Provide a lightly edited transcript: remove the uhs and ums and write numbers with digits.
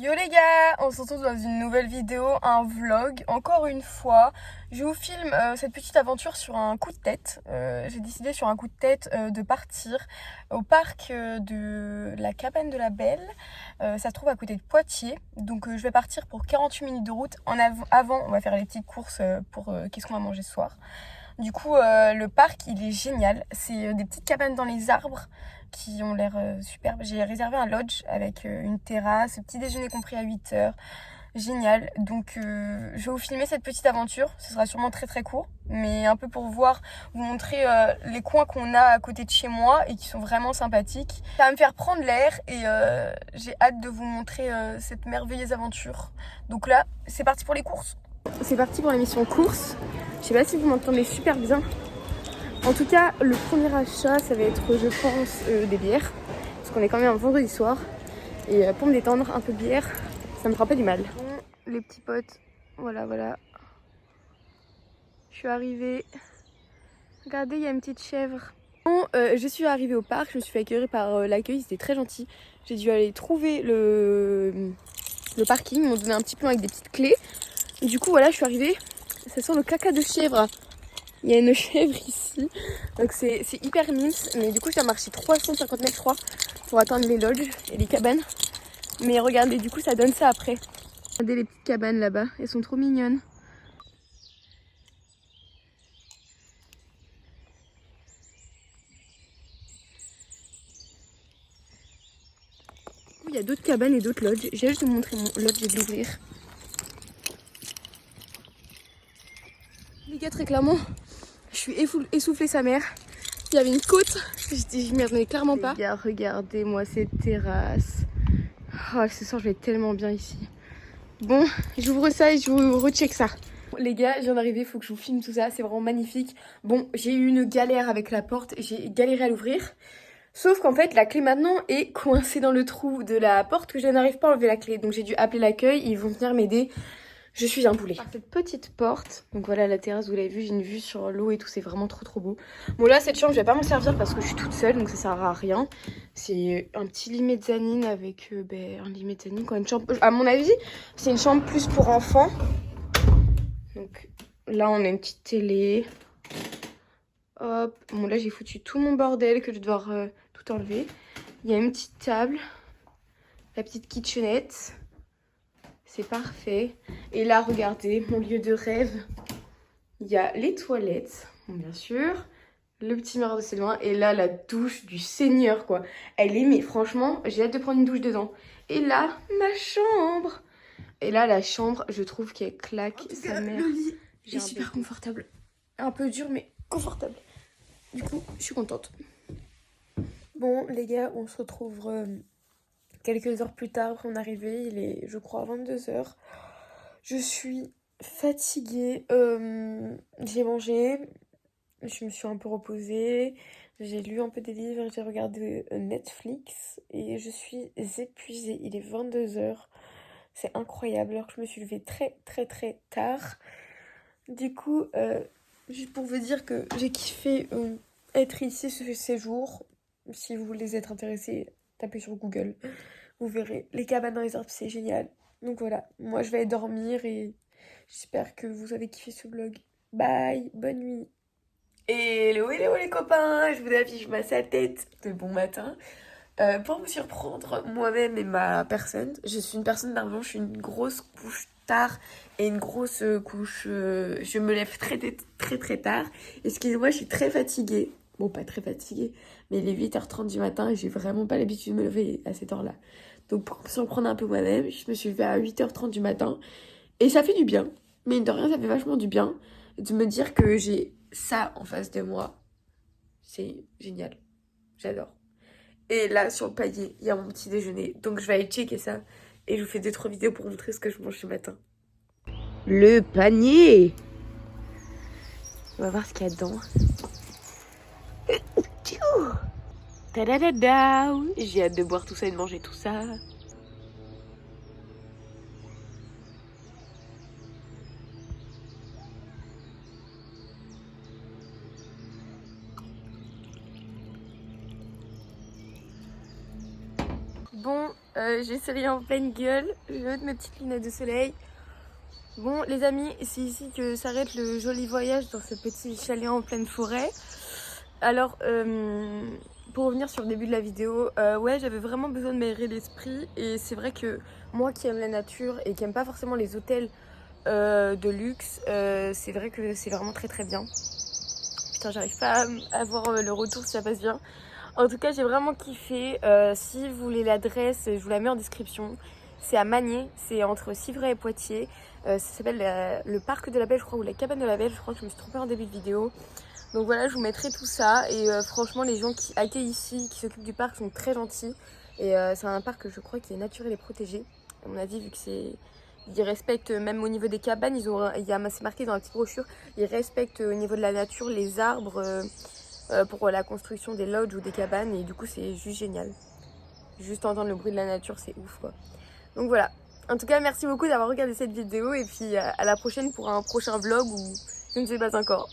Yo les gars, on se retrouve dans une nouvelle vidéo, un vlog. Encore une fois, je vous filme cette petite aventure sur un coup de tête. J'ai décidé sur un coup de tête de partir au parc de la Cabane de la Belle. Ça se trouve à côté de Poitiers. Donc je vais partir pour 48 minutes de route. Avant, on va faire les petites courses pour qu'est-ce qu'on va manger ce soir. Du coup, le parc, il est génial. C'est des petites cabanes dans les arbres qui ont l'air superbes. J'ai réservé un lodge avec une terrasse, petit déjeuner compris à 8h. Génial. Donc, je vais vous filmer cette petite aventure. Ce sera sûrement très très court, mais un peu pour vous montrer les coins qu'on a à côté de chez moi et qui sont vraiment sympathiques. Ça va me faire prendre l'air et j'ai hâte de vous montrer cette merveilleuse aventure. Donc là, c'est parti pour les courses. C'est parti pour l'émission courses. Je sais pas si vous m'entendez super bien. En tout cas, le premier achat, ça va être, je pense, des bières. Parce qu'on est quand même un vendredi soir. Et pour me détendre, un peu de bière, ça me fera pas du mal. Bon, les petits potes, voilà. Je suis arrivée. Regardez, il y a une petite chèvre. Bon, je suis arrivée au parc, je me suis fait accueillir par l'accueil, c'était très gentil. J'ai dû aller trouver le parking, ils m'ont donné un petit plan avec des petites clés. Et du coup, voilà, je suis arrivée. Ça sent le caca de chèvre. Il y a une chèvre ici, donc c'est hyper mince, mais du coup je dois marcher 350 mètres je crois pour atteindre les lodges et les cabanes. Mais regardez, du coup ça donne ça après. Regardez les petites cabanes là-bas, elles sont trop mignonnes. Il y a d'autres cabanes et d'autres lodges. J'ai juste de vous montrer mon lodge et de l'ouvrir. Les gars, très clairement, je suis essoufflée sa mère. Il y avait une côte, je m'y attendais clairement pas. Les gars, regardez-moi cette terrasse. Oh, ce soir je vais être tellement bien ici. Bon, j'ouvre ça et je vous recheck ça. Les gars, je viens d'arriver, il faut que je vous filme tout ça, c'est vraiment magnifique. Bon, j'ai eu une galère avec la porte, j'ai galéré à l'ouvrir. Sauf qu'en fait, la clé maintenant est coincée dans le trou de la porte que je n'arrive pas à enlever la clé. Donc j'ai dû appeler l'accueil, ils vont venir m'aider. Je suis un boulet. Par cette petite porte, donc voilà la terrasse, vous l'avez vu, j'ai une vue sur l'eau et tout, c'est vraiment trop beau. Bon là, cette chambre, je vais pas m'en servir parce que je suis toute seule, donc ça sert à rien. C'est un petit lit mezzanine avec un lit mezzanine, quoi, une chambre. À mon avis, c'est une chambre plus pour enfants. Donc là, on a une petite télé. Hop, bon là, j'ai foutu tout mon bordel que je dois devoir tout enlever. Il y a une petite table, la petite kitchenette. C'est parfait. Et là, regardez, mon lieu de rêve. Il y a les toilettes, bon, bien sûr. Le petit miroir de Céline. Et là, la douche du Seigneur, quoi. Elle est, mais franchement, j'ai hâte de prendre une douche dedans. Et là, ma chambre. Et là, la chambre, je trouve qu'elle claque sa mère. Le lit est super confortable. Un peu dur, mais confortable. Du coup, je suis contente. Bon, les gars, on se retrouve quelques heures plus tard. On est arrivé, il est, je crois, 22h. Je suis fatiguée. J'ai mangé. Je me suis un peu reposée. J'ai lu un peu des livres. J'ai regardé Netflix. Et je suis épuisée. Il est 22h. C'est incroyable. Alors que je me suis levée très tard. Du coup, juste pour vous dire que j'ai kiffé être ici ce séjour. Si vous voulez être intéressé, tapez sur Google. Vous verrez. Les cabanes dans les arbres, c'est génial. Donc voilà, moi je vais dormir et j'espère que vous avez kiffé ce vlog. Bye, bonne nuit. Hello les copains, je vous affiche ma tête de bon matin. Pour vous surprendre, moi-même et ma personne, je suis une personne d'argent, je suis une grosse couche tard et une grosse couche... je me lève très tard. Excusez-moi, je suis très fatiguée. Bon, pas très fatiguée, mais il est 8h30 du matin et j'ai vraiment pas l'habitude de me lever à cette heure-là. Donc pour me surprendre un peu moi-même, je me suis levée à 8h30 du matin et ça fait du bien. Mais de rien, ça fait vachement du bien de me dire que j'ai ça en face de moi. C'est génial. J'adore. Et là, sur le palier, il y a mon petit déjeuner. Donc je vais aller checker ça. Et je vous fais 2-3 vidéos pour vous montrer ce que je mange ce matin. Le panier! On va voir ce qu'il y a dedans. Tadadada! J'ai hâte de boire tout ça et de manger tout ça. Bon, j'ai soleil en pleine gueule, je vais mettre mes petites lunettes de soleil. Bon les amis, c'est ici que s'arrête le joli voyage dans ce petit chalet en pleine forêt. Alors pour revenir sur le début de la vidéo, ouais j'avais vraiment besoin de m'aérer l'esprit et c'est vrai que moi qui aime la nature et qui aime pas forcément les hôtels de luxe, c'est vrai que c'est vraiment très très bien. Putain j'arrive pas à voir le retour si ça passe bien. En tout cas j'ai vraiment kiffé, si vous voulez l'adresse je vous la mets en description. C'est à Magné, c'est entre Civray et Poitiers, ça s'appelle le parc de la Belle je crois, ou la cabane de la Belle, je crois que je me suis trompée en début de vidéo. Donc voilà, je vous mettrai tout ça et franchement les gens qui accueillent ici, qui s'occupent du parc sont très gentils. Et c'est un parc je crois qui est naturel et protégé. À mon avis vu que c'est... Ils respectent même au niveau des cabanes, c'est marqué dans la petite brochure, ils respectent au niveau de la nature les arbres pour la construction des lodges ou des cabanes et du coup c'est juste génial. Juste entendre le bruit de la nature c'est ouf quoi. Donc voilà, en tout cas merci beaucoup d'avoir regardé cette vidéo et puis à la prochaine pour un prochain vlog ou je ne sais pas encore.